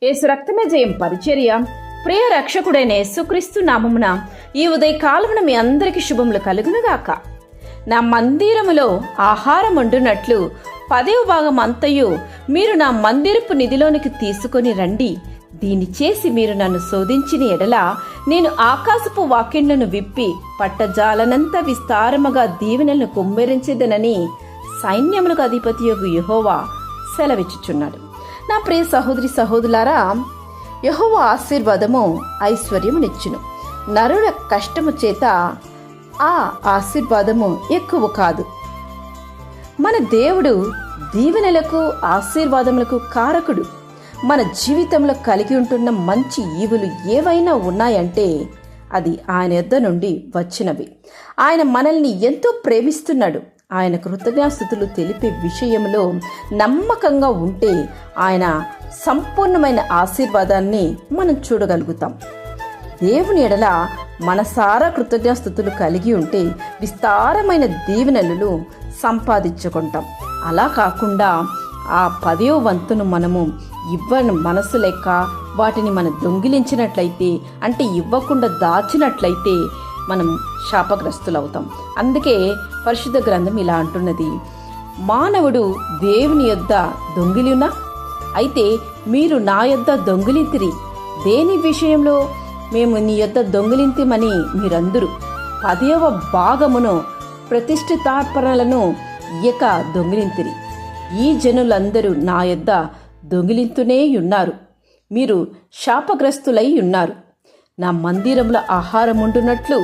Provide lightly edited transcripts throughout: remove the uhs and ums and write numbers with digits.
యేసు రక్తమే జయం పరిచర్య. ప్రియ రక్షకుడైన యేసుక్రీస్తు నామమున ఈ ఉదయకాలమున మీ అందరికీ శుభములు కలుగునుగాక. నా మందిరములో ఆహారం వండునట్లు 10వ భాగం అంతయు మీరు నా మందిరపు నిధిలోనికి తీసుకొని రండి. దీన్ని చేసి మీరు నన్ను శోధించిన ఎడల నేను ఆకాశపు వాకిండ్లను విప్పి పట్టజాలనంత విస్తారముగా దీవెనలను కుమ్మరించేదనని సైన్యములకు అధిపతియగు యెహోవా సెలవిచ్చుచున్నాడు. నా ప్రియ సహోదరి సహోదరులారా, యెహోవా ఆశీర్వాదము ఐశ్వర్యమునిచ్చును. నరుల కష్టము చేత ఆ ఆశీర్వాదము ఎక్కువ కాదు. మన దేవుడు దీవెనలకు ఆశీర్వాదములకు కారకుడు. మన జీవితంలో కలిగి ఉంటున్న మంచి ఈవులు ఏవైనా ఉన్నాయంటే అది ఆయన యొద్ద నుండి వచ్చినవి. ఆయన మనల్ని ఎంతో ప్రేమిస్తున్నాడు. ఆయన కృతజ్ఞతాస్తుతులు తెలిపే విషయంలో నమ్మకంగా ఉంటే ఆయన సంపూర్ణమైన ఆశీర్వాదాన్ని మనం చూడగలుగుతాం. దేవుని ఎడల మనసారా కృతజ్ఞతాస్తుతులు కలిగి ఉంటే విస్తారమైన దీవెనలు సంపాదించుకుంటాం. అలా కాకుండా ఆ 10వ వంతును మనము ఇవ్వని మనసు లేక వాటిని మనం దొంగిలించినట్లయితే, అంటే ఇవ్వకుండా దాచినట్లయితే మనం శాపగ్రస్తులవుతాం. అందుకే పరిశుద్ధ గ్రంథం ఇలా అంటున్నది, మానవుడు దేవుని యొద్ద దొంగిలినా అయితే మీరు నా యొద్ద దొంగిలింతిరి. దేని విషయంలో మేము నీ యొద్ద దొంగిలింతిమని మీరందరూ 10వ భాగమును ప్రతిష్ఠితార్పణలను ఇయ్యక దొంగిలింతిరి. ఈ జనులందరూ నా యొద్ద దొంగిలింతునే ఉన్నారు. మీరు శాపగ్రస్తులై ఉన్నారు. నా మందిరంలో ఆహారం ఉండునట్లు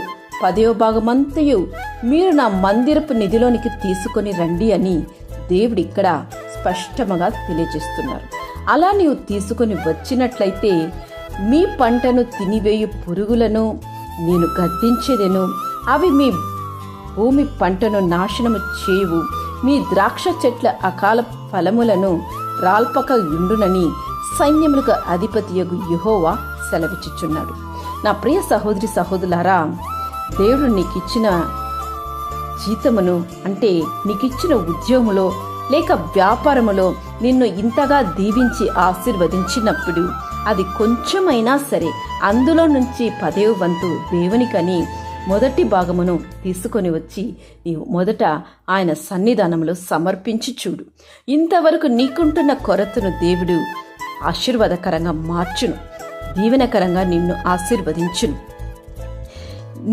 10వ భాగమంతయు మీరు నా మందిరపు నిధిలోనికి తీసుకొని రండి అని దేవుడు ఇక్కడ స్పష్టంగా తెలియజేస్తున్నారు. అలా నీవు తీసుకొని వచ్చినట్లయితే మీ పంటను తినివేయు పురుగులను నేను గద్దించేదెను. అవి మీ భూమి పంటను నాశనము చేయవు. మీ ద్రాక్ష చెట్ల అకాల ఫలములను రాల్పక ఉండునని సైన్యములకు అధిపతియగు యెహోవా సెలవిచ్చుచున్నాడు. నా ప్రియ సహోదరి సహోదరులారా, దేవుడు నీకిచ్చిన జీతమును, అంటే నీకిచ్చిన ఉద్యోగంలో లేక వ్యాపారములో నిన్ను ఇంతగా దీవించి ఆశీర్వదించినప్పుడు అది కొంచెమైనా సరే అందులో నుంచి 10వ వంతు దేవునికని మొదటి భాగమును తీసుకొని వచ్చి నీవు మొదట ఆయన సన్నిధానంలో సమర్పించి చూడు. ఇంతవరకు నీకుంటున్న కొరతను దేవుడు ఆశీర్వాదకరంగా మార్చును, దీవెనకరంగా నిన్ను ఆశీర్వదించును.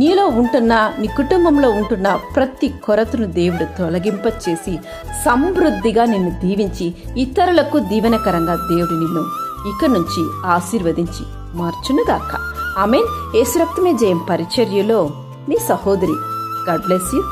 నీలో ఉంటున్న, నీ కుటుంబంలో ఉంటున్న ప్రతి కొరతను దేవుడు తొలగింపచేసి సమృద్ధిగా నిన్ను దీవించి ఇతరులకు దీవెనకరంగా దేవుడు నిన్ను ఇక నుంచి ఆశీర్వదించి మార్చునుగాక. ఆమేన్. యేసు రక్తమే జయం పరిచర్యలో మీ సహోదరి. God bless you.